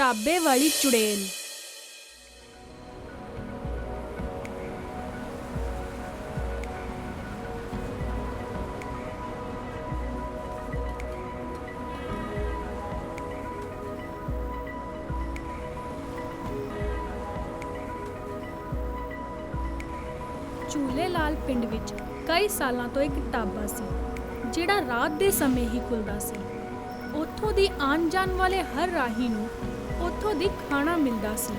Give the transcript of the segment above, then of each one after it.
ਢਾਬੇ ਵਾਲੀ ਚੁੜੇਲ। ਝੂਲੇ ਲਾਲ ਪਿੰਡ ਵਿੱਚ ਕਈ ਸਾਲਾਂ ਤੋਂ ਇੱਕ ਢਾਬਾ ਸੀ ਜਿਹੜਾ ਰਾਤ ਦੇ ਸਮੇਂ ਹੀ ਖੁੱਲਦਾ ਸੀ। ਉੱਥੋਂ ਦੀ ਆਉਣ ਜਾਣ ਵਾਲੇ ਹਰ ਰਾਹੀ ਨੂੰ ਉੱਥੋਂ ਦੀ ਖਾਣਾ ਮਿਲਦਾ ਸੀ।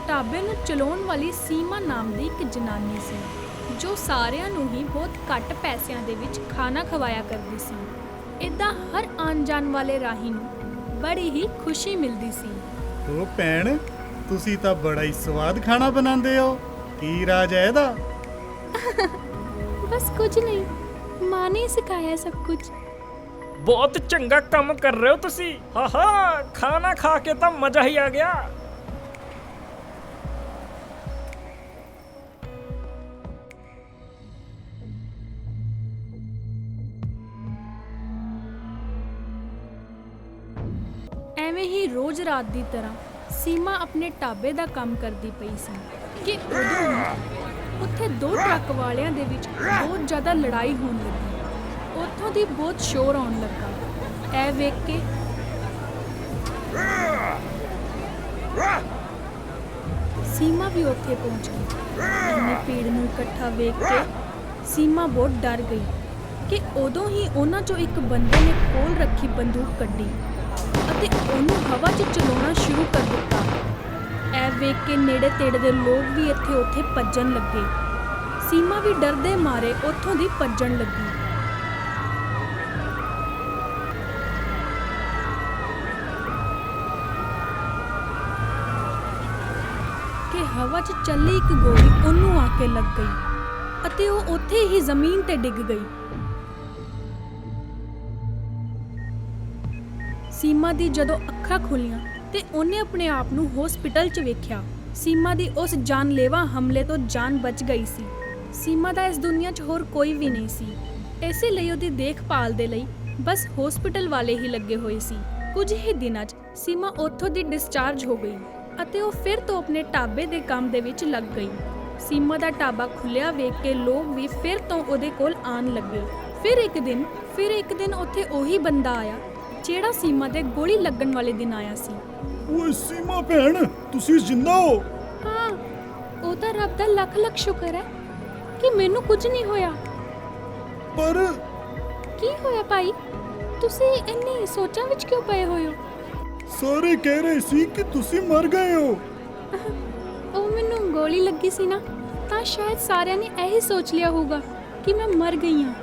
ਢਾਬੇ ਨੂੰ ਚਲਾਉਣ ਵਾਲੀ ਸੀਮਾ ਨਾਮ ਦੀ ਇੱਕ ਜਨਾਨੀ ਸੀ ਜੋ ਸਾਰਿਆਂ ਨੂੰ ਹੀ ਬਹੁਤ ਘੱਟ ਪੈਸਿਆਂ ਦੇ ਵਿੱਚ ਖਾਣਾ ਖਵਾਇਆ ਕਰਦੀ ਸੀ। ਇੱਦਾਂ ਹਰ ਆਉਣ ਜਾਣ ਵਾਲੇ ਰਾਹੀ ਨੂੰ ਬੜੀ ਹੀ ਖੁਸ਼ੀ ਮਿਲਦੀ ਸੀ। ਉਹ ਭੈਣ, ਤੁਸੀਂ ਤਾਂ ਬੜਾ ਹੀ ਸਵਾਦ ਖਾਣਾ ਬਣਾਉਂਦੇ ਹੋ। ਕੀ ਰਾਜ ਹੈ ਇਹਦਾ? ਬਸ ਕੁਝ ਨਹੀਂ, ਮਾਂ ਨੇ ਸਿਖਾਇਆ ਸਭ ਕੁਝ। ਬਹੁਤ ਚੰਗਾ ਕੰਮ ਕਰ ਰਹੇ ਹੋ ਤੁਸੀਂ। ਹਾਂ, ਖਾਣਾ ਖਾ ਕੇ ਤਾਂ ਮਜ਼ਾ ਹੀ ਆ ਗਿਆ। ਐਵੇਂ ਹੀ ਰੋਜ਼ ਰਾਤ ਦੀ ਤਰ੍ਹਾਂ ਸੀਮਾ ਆਪਣੇ ਢਾਬੇ ਦਾ ਕੰਮ ਕਰਦੀ ਪਈ ਸੀ ਕਿ ਉਦੋਂ ਹੀ ਉੱਥੇ ਦੋ ਟਰੱਕ ਵਾਲਿਆਂ ਦੇ ਵਿੱਚ ਬਹੁਤ ਜ਼ਿਆਦਾ ਲੜਾਈ ਹੋਣ ਲੱਗੀ। ਉੱਥੋਂ ਦੀ ਬਹੁਤ ਸ਼ੋਰ ਆਉਣ ਲੱਗਾ। ਇਹ ਵੇਖ ਕੇ ਸੀਮਾ ਵੀ ਉੱਥੇ ਪਹੁੰਚ ਗਈ। ਇੰਨੀ ਭੀੜ ਨੂੰ ਇਕੱਠਾ ਵੇਖ ਕੇ ਸੀਮਾ ਬਹੁਤ ਡਰ ਗਈ ਕਿ ਉਦੋਂ ਹੀ ਉਹਨਾਂ 'ਚੋਂ ਇੱਕ ਬੰਦੇ ਨੇ ਕੋਲ ਰੱਖੀ ਬੰਦੂਕ ਕੱਢੀ ਅਤੇ ਉਹਨੂੰ ਹਵਾ 'ਚ ਚਲਾਉਣਾ ਸ਼ੁਰੂ ਕਰ ਦਿੱਤਾ। ਇਹ ਵੇਖ ਕੇ ਨੇੜੇ ਤੇੜੇ ਦੇ ਲੋਕ ਵੀ ਇੱਥੇ ਉੱਥੇ ਭੱਜਣ ਲੱਗੇ। ਸੀਮਾ ਵੀ ਡਰਦੇ ਮਾਰੇ ਉੱਥੋਂ ਦੀ ਭੱਜਣ ਲੱਗੀ। ਕਿ ਹਵਾ 'ਚ ਚੱਲੀ ਇੱਕ ਗੋਲੀ ਉਹਨੂੰ ਆ ਕੇ ਲੱਗ ਗਈ ਅਤੇ ਉਹ ਉੱਥੇ ਹੀ ਜ਼ਮੀਨ ਤੇ ਡਿੱਗ ਗਈ। ਸੀਮਾ ਦੀ ਜਦੋਂ ਅੱਖਾਂ ਖੁੱਲੀਆਂ ਤੇ ਉਹਨੇ ਆਪਣੇ ਆਪ ਨੂੰ ਹਸਪੀਟਲ 'ਚ ਵੇਖਿਆ। ਸੀਮਾ ਦੀ ਉਸ ਜਾਨਲੇਵਾ ਹਮਲੇ ਤੋਂ ਜਾਨ ਬਚ ਗਈ ਸੀ। ਸੀਮਾ ਦਾ ਇਸ ਦੁਨੀਆ 'ਚ ਹੋਰ ਕੋਈ ਵੀ ਨਹੀਂ ਸੀ। ਇਸੇ ਲਈ ਉਹਦੀ ਦੇਖਭਾਲ ਦੇ ਲਈ ਬਸ ਹਸਪੀਟਲ ਵਾਲੇ ਹੀ ਲੱਗੇ ਹੋਏ ਸੀ। ਕੁਝ ਹੀ ਦਿਨਾਂ 'ਚ ਸੀਮਾ ਉੱਥੋਂ ਦੀ ਡਿਸਚਾਰਜ ਹੋ ਗਈ ਅਤੇ ਉਹ ਫਿਰ ਤੋਂ ਆਪਣੇ ਢਾਬੇ ਦੇ ਕੰਮ ਦੇ ਵਿੱਚ ਲੱਗ ਗਈ। ਸੀਮਾ ਦਾ ਢਾਬਾ ਖੁੱਲਿਆ ਵੇਖ ਕੇ ਲੋਕ ਵੀ ਫਿਰ ਤੋਂ ਉਹਦੇ ਕੋਲ ਆਉਣ ਲੱਗੇ। ਫਿਰ ਇੱਕ ਦਿਨ ਉੱਥੇ ਉਹੀ ਬੰਦਾ ਆਇਆ ਜਿਹੜਾ ਸੀਮਾ ਦੇ ਗੋਲੀ ਲੱਗਣ ਵਾਲੇ ਦਿਨ ਆਇਆ ਸੀ। ਓਏ ਸੀਮਾ ਭੈਣ, ਤੁਸੀਂ ਜਿੰਦਾ ਹੋ? ਹਾਂ, ਉਹ ਤਾਂ ਰੱਬ ਦਾ ਲੱਖ ਲੱਖ ਸ਼ੁਕਰ ਹੈ ਕਿ ਮੈਨੂੰ ਕੁਝ ਨਹੀਂ ਹੋਇਆ। ਪਰ ਕੀ ਹੋਇਆ ਭਾਈ? ਤੁਸੀਂ ਇੰਨੀ ਸੋਚਾਂ ਵਿੱਚ ਕਿਉਂ ਪਏ ਹੋਏ ਹੋ? ਸਾਰੇ ਕਹਿ ਰਹੇ ਸੀ ਕਿ ਤੁਸੀਂ ਮਰ ਗਏ ਹੋ। ਉਹ ਮੈਨੂੰ ਗੋਲੀ ਲੱਗੀ ਸੀ ਨਾ, ਤਾਂ ਸ਼ਾਇਦ ਸਾਰਿਆਂ ਨੇ ਇਹੀ ਸੋਚ ਲਿਆ ਹੋਊਗਾ ਕਿ ਮੈਂ ਮਰ ਗਈ ਹਾਂ।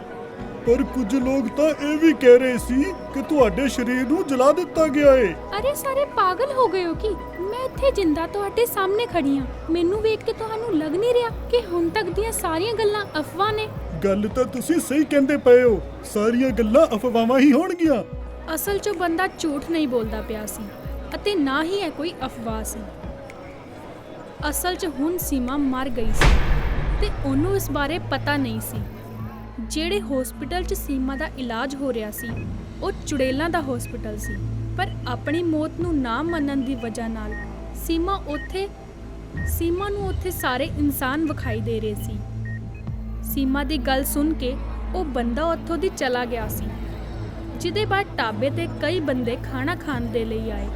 ਪਰ ਕੁਝ ਲੋਕ ਤਾਂ ਇਹ ਵੀ ਕਹਿ ਰਹੇ ਸੀ ਕਿ ਤੁਹਾਡੇ ਸਰੀਰ ਨੂੰ ਜਲਾ ਦਿੱਤਾ ਗਿਆ ਏ। ਅਰੇ ਸਾਰੇ ਪਾਗਲ ਹੋ ਗਏ ਹੋ ਕਿ? ਮੈਂ ਇੱਥੇ ਜਿੰਦਾ ਤੁਹਾਡੇ ਸਾਹਮਣੇ ਖੜੀ ਹਾਂ। ਮੈਨੂੰ ਵੇਖ ਕੇ ਤੁਹਾਨੂੰ ਲੱਗ ਨਹੀਂ ਰਿਹਾ ਕਿ ਹੁਣ ਤੱਕ ਦੀਆਂ ਸਾਰੀਆਂ ਗੱਲਾਂ ਅਫਵਾਹ ਨੇ? ਗੱਲ ਤਾਂ ਤੁਸੀਂ ਸਹੀ ਕਹਿੰਦੇ ਪਏ ਹੋ, ਸਾਰੀਆਂ ਗੱਲਾਂ ਅਫਵਾਹਾਂ ਹੀ ਹੋਣਗੀਆਂ। ਅਸਲ 'ਚ ਬੰਦਾ ਝੂਠ ਨਹੀਂ ਬੋਲਦਾ ਪਿਆ ਸੀ ਅਤੇ ਨਾ ਹੀ ਇਹ ਕੋਈ ਅਫਵਾਹ ਸੀ। ਅਸਲ 'ਚ ਹੁਣ ਸੀਮਾ ਮਰ ਗਈ ਸੀ ਤੇ ਉਹਨੂੰ ਇਸ ਬਾਰੇ ਪਤਾ ਨਹੀਂ ਸੀ। ਜਿਹੜੇ ਹਸਪੀਟਲ 'ਚ ਸੀਮਾ ਦਾ ਇਲਾਜ ਹੋ ਰਿਹਾ ਸੀ ਉਹ ਚੁੜੇਲਾਂ ਦਾ ਹਸਪੀਟਲ ਸੀ। ਪਰ ਆਪਣੀ ਮੌਤ ਨੂੰ ਨਾ ਮੰਨਣ ਦੀ ਵਜ੍ਹਾ ਨਾਲ ਸੀਮਾ ਨੂੰ ਉੱਥੇ ਸਾਰੇ ਇਨਸਾਨ ਵਿਖਾਈ ਦੇ ਰਹੇ ਸੀ। ਸੀਮਾ ਦੀ ਗੱਲ ਸੁਣ ਕੇ ਉਹ ਬੰਦਾ ਉੱਥੋਂ ਦੀ ਚਲਾ ਗਿਆ ਸੀ, ਜਿਹਦੇ ਬਾਅਦ ਢਾਬੇ ਤੇ ਕਈ ਬੰਦੇ ਖਾਣਾ ਖਾਣ ਦੇ ਲਈ ਆਏ।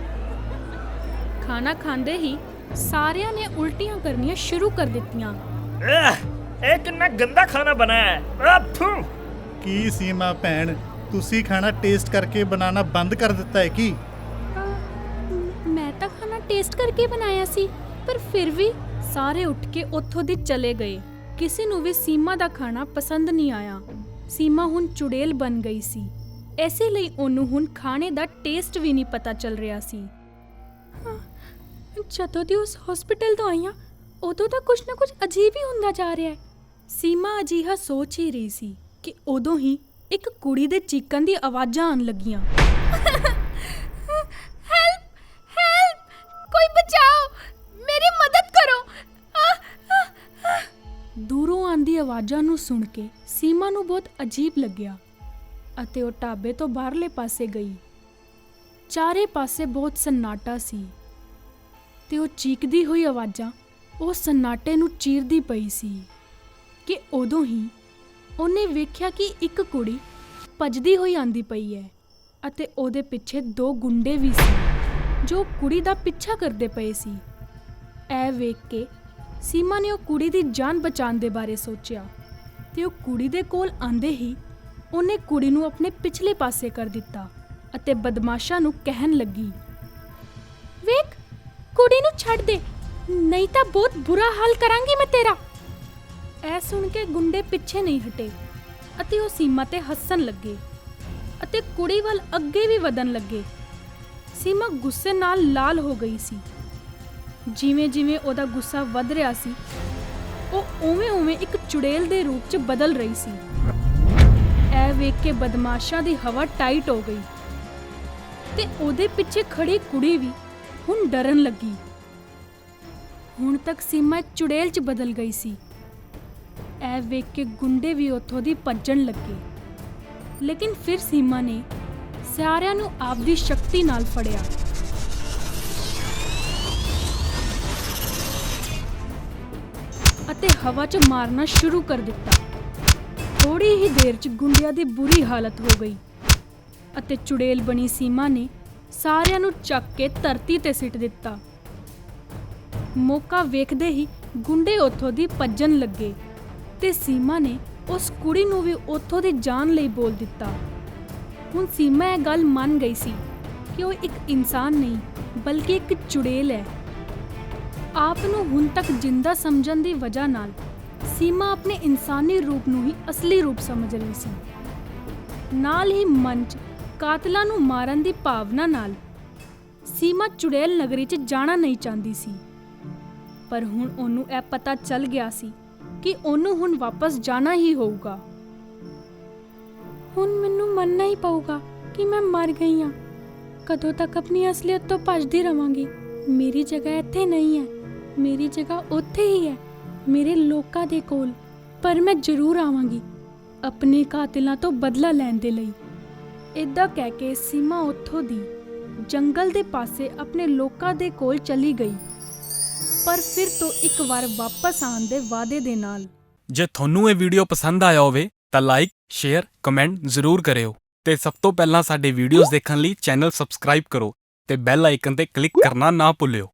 ਖਾਣਾ ਖਾਂਦੇ ਹੀ ਸਾਰਿਆਂ ਨੇ ਉਲਟੀਆਂ ਕਰਨੀਆਂ ਸ਼ੁਰੂ ਕਰ ਦਿੱਤੀਆਂ। ਇਹ ਕਿੰਨਾ ਗੰਦਾ ਖਾਣਾ ਬਣਾਇਆ ਹੈ। ਕੀ ਸੀਮਾ ਭੈਣ, ਤੁਸੀਂ ਖਾਣਾ ਟੇਸਟ ਕਰਕੇ ਬਣਾਉਣਾ ਬੰਦ ਕਰ ਦਿੱਤਾ ਹੈ ਕੀ? ਮੈਂ ਤਾਂ ਖਾਣਾ ਟੇਸਟ ਕਰਕੇ ਬਣਾਇਆ ਸੀ, ਪਰ ਫਿਰ ਵੀ ਸਾਰੇ ਉੱਠ ਕੇ ਉੱਥੋਂ ਦੀ ਚਲੇ ਗਏ। ਕਿਸੇ ਨੂੰ ਵੀ ਸੀਮਾ ਦਾ ਖਾਣਾ ਪਸੰਦ ਨਹੀਂ ਆਇਆ। ਸੀਮਾ ਹੁਣ ਚੁੜੇਲ ਬਣ ਗਈ ਸੀ, ਇਸੇ ਲਈ ਉਹਨੂੰ ਹੁਣ ਖਾਣੇ ਦਾ ਟੇਸਟ ਵੀ ਨਹੀਂ ਪਤਾ ਚੱਲ ਰਿਹਾ ਸੀ। ਜਦੋਂ ਦੀ ਉਸ ਹਸਪੀਟਲ ਤੋਂ ਆਈਆਂ ਉਦੋਂ ਤਾਂ ਕੁਝ ਨਾ ਕੁਝ ਅਜੀਬ ਹੀ ਹੁੰਦਾ ਜਾ ਰਿਹਾ ਹੈ। ਸੀਮਾ ਅਜਿਹਾ ਸੋਚ ਹੀ ਰਹੀ ਸੀ ਕਿ ਉਦੋਂ ਹੀ ਇੱਕ ਕੁੜੀ ਦੇ ਚੀਕਾਂ ਦੀ ਆਵਾਜ਼ਾਂ ਆਉਣ ਲੱਗੀਆਂ। ਹੈਲਪ ਹੈਲਪ, ਕੋਈ ਬਚਾਓ, ਮੇਰੀ ਮਦਦ ਕਰੋ। ਦੂਰੋਂ ਆਉਂਦੀ ਆਵਾਜ਼ਾਂ ਨੂੰ ਸੁਣ ਕੇ ਸੀਮਾ ਨੂੰ ਬਹੁਤ ਅਜੀਬ ਲੱਗਿਆ ਅਤੇ ਉਹ ਢਾਬੇ ਤੋਂ ਬਾਹਰਲੇ ਪਾਸੇ ਗਈ। ਚਾਰੇ ਪਾਸੇ ਬਹੁਤ ਸੰਨਾਟਾ ਸੀ। ਤੇ ਉਹ ਚੀਕਦੀ ਹੋਈ ਆਵਾਜ਼ਾਂ ਉਹ ਸन्नाटे ਨੂੰ ਚੀਰਦੀ ਪਈ ਸੀ ਕਿ ਉਦੋਂ ਹੀ ਉਹਨੇ ਵੇਖਿਆ ਕਿ ਇੱਕ ਕੁੜੀ ਭੱਜਦੀ ਹੋਈ ਆਂਦੀ ਪਈ ਹੈ ਅਤੇ ਉਹਦੇ ਪਿੱਛੇ 2 ਗੁੰਡੇ ਵੀ ਸੀ ਜੋ ਕੁੜੀ ਦਾ ਪਿੱਛਾ ਕਰਦੇ ਪਏ ਸੀ। ਇਹ ਵੇਖ ਕੇ ਸੀਮਾ ਨੇ ਉਹ ਕੁੜੀ ਦੀ ਜਾਨ ਬਚਾਉਣ ਦੇ ਬਾਰੇ ਸੋਚਿਆ ਤੇ ਉਹ ਕੁੜੀ ਦੇ ਕੋਲ ਆਂਦੇ ਹੀ ਉਹਨੇ ਕੁੜੀ ਨੂੰ ਆਪਣੇ ਪਿਛਲੇ ਪਾਸੇ ਕਰ ਦਿੱਤਾ ਅਤੇ ਬਦਮਾਸ਼ਾਂ ਨੂੰ ਕਹਿਣ ਲੱਗੀ, ਵੇਖ ਕੁੜੀ ਨੂੰ ਛੱਡ ਦੇ, ਨਹੀਂ ਤਾਂ ਬਹੁਤ ਬੁਰਾ ਹਾਲ ਕਰਾਂਗੀ ਮੈਂ ਤੇਰਾ। ਇਹ ਸੁਣ ਕੇ ਗੁੰਡੇ ਪਿੱਛੇ ਨਹੀਂ ਹਟੇ ਅਤੇ ਉਹ ਸੀਮਾ ਤੇ ਹੱਸਣ ਲੱਗੇ ਅਤੇ ਕੁੜੀ ਵੱਲ ਅੱਗੇ ਵੀ ਵਧਣ ਲੱਗੇ। ਸੀਮਾ ਗੁੱਸੇ ਨਾਲ ਲਾਲ ਹੋ ਗਈ ਸੀ। ਜਿਵੇਂ ਜਿਵੇਂ ਉਹਦਾ ਗੁੱਸਾ ਵੱਧ ਰਿਹਾ ਸੀ ਉਹ ਉਵੇਂ ਇੱਕ ਚੁੜੇਲ ਦੇ ਰੂਪ 'ਚ ਬਦਲ ਰਹੀ ਸੀ। ਇਹ ਵੇਖ ਕੇ ਬਦਮਾਸ਼ਾਂ ਦੀ ਹਵਾ ਟਾਈਟ ਹੋ ਗਈ ਤੇ ਉਹਦੇ ਪਿੱਛੇ ਖੜੀ ਕੁੜੀ ਵੀ ਹੁਣ ਡਰਨ ਲੱਗੀ। ਹੁਣ ਤੱਕ ਸੀਮਾ ਇੱਕ ਚੁੜੇਲ 'ਚ ਬਦਲ ਗਈ ਸੀ। ਇਹ ਵੇਖ ਕੇ ਗੁੰਡੇ ਵੀ ਉੱਥੋਂ ਦੀ ਭੱਜਣ ਲੱਗੇ, ਲੇਕਿਨ ਫਿਰ ਸੀਮਾ ਨੇ ਸਾਰਿਆਂ ਨੂੰ ਆਪਦੀ ਸ਼ਕਤੀ ਨਾਲ ਫੜਿਆ ਅਤੇ ਹਵਾ 'ਚ ਮਾਰਨਾ ਸ਼ੁਰੂ ਕਰ ਦਿੱਤਾ। ਥੋੜੀ ਹੀ ਦੇਰ 'ਚ ਗੁੰਡਿਆਂ ਦੀ ਬੁਰੀ ਹਾਲਤ ਹੋ ਗਈ ਅਤੇ ਚੁੜੇਲ ਬਣੀ ਸੀਮਾ ਨੇ ਸਾਰਿਆਂ ਨੂੰ ਚੱਕ ਕੇ ਧਰਤੀ ਤੇ ਸਿੱਟ ਦਿੱਤਾ। ਮੌਕਾ ਵੇਖਦੇ ਹੀ ਗੁੰਡੇ ਉੱਥੋਂ ਦੀ ਭੱਜਣ ਲੱਗੇ ਤੇ ਸੀਮਾ ਨੇ ਉਸ ਕੁੜੀ ਨੂੰ ਵੀ ਉੱਥੋਂ ਦੀ ਜਾਣ ਲਈ ਬੋਲ ਦਿੱਤਾ। ਹੁਣ ਸੀਮਾ ਇਹ ਗੱਲ ਮੰਨ ਗਈ ਸੀ ਕਿ ਉਹ ਇੱਕ ਇਨਸਾਨ ਨਹੀਂ ਬਲਕਿ ਇੱਕ ਚੁੜੇਲ ਹੈ। ਆਪ ਨੂੰ ਹੁਣ ਤੱਕ ਜਿੰਦਾ ਸਮਝਣ ਦੀ ਵਜ੍ਹਾ ਨਾਲ ਸੀਮਾ ਆਪਣੇ ਇਨਸਾਨੀ ਰੂਪ ਨੂੰ ਹੀ ਅਸਲੀ ਰੂਪ ਸਮਝ ਰਹੀ ਸੀ। ਨਾਲ ਹੀ ਮਨ 'ਚ ਕਾਤਲਾਂ ਨੂੰ ਮਾਰਨ ਦੀ ਭਾਵਨਾ ਨਾਲ ਸੀਮਾ ਚੁੜੇਲ ਨਗਰੀ 'ਚ ਜਾਣਾ ਨਹੀਂ ਚਾਹੁੰਦੀ ਸੀ। ਪਰ ਹੁਣ ਉਹਨੂੰ ਇਹ ਪਤਾ ਚੱਲ ਗਿਆ ਸੀ ਕਿ ਉਹਨੂੰ ਹੁਣ ਵਾਪਸ ਜਾਣਾ ਹੀ ਹੋਊਗਾ। ਹੁਣ ਮੈਨੂੰ ਮੰਨਣਾ ਹੀ ਪਊਗਾ ਕਿ ਮੈਂ ਮਰ ਗਈ ਹਾਂ। ਕਦੋਂ ਤੱਕ ਆਪਣੀ ਅਸਲੀਅਤ ਤੋਂ ਭੱਜਦੀ ਰਵਾਂਗੀ? ਮੇਰੀ ਜਗ੍ਹਾ ਇੱਥੇ ਨਹੀਂ ਹੈ, ਮੇਰੀ ਜਗ੍ਹਾ ਉੱਥੇ ਹੀ ਹੈ, ਮੇਰੇ ਲੋਕਾਂ ਦੇ ਕੋਲ। ਪਰ ਮੈਂ ਜ਼ਰੂਰ ਆਵਾਂਗੀ ਆਪਣੇ ਕਾਤਿਲਾਂ ਤੋਂ ਬਦਲਾ ਲੈਣ ਦੇ ਲਈ। ਇੱਦਾਂ ਕਹਿ ਕੇ ਸੀਮਾ ਉੱਥੋਂ ਦੀ ਜੰਗਲ ਦੇ ਪਾਸੇ ਆਪਣੇ ਲੋਕਾਂ ਦੇ ਕੋਲ ਚਲੀ ਗਈ, ਪਰ ਫਿਰ ਤੋਂ ਇੱਕ ਵਾਰ ਵਾਪਸ ਆਉਣ ਦੇ ਵਾਅਦੇ ਦੇ ਨਾਲ। ਜੇ ਤੁਹਾਨੂੰ ਇਹ ਵੀਡੀਓ ਪਸੰਦ ਆਇਆ ਹੋਵੇ ਤਾਂ ਲਾਈਕ, ਸ਼ੇਅਰ, ਕਮੈਂਟ ਜ਼ਰੂਰ ਕਰਿਓ ਤੇ ਸਭ ਤੋਂ ਪਹਿਲਾਂ ਸਾਡੇ ਵੀਡੀਓਜ਼ ਦੇਖਣ ਲਈ ਚੈਨਲ ਸਬਸਕ੍ਰਾਈਬ ਕਰੋ ਤੇ ਬੈਲ ਆਈਕਨ ਤੇ ਕਲਿੱਕ ਕਰਨਾ ਨਾ ਭੁੱਲਿਓ।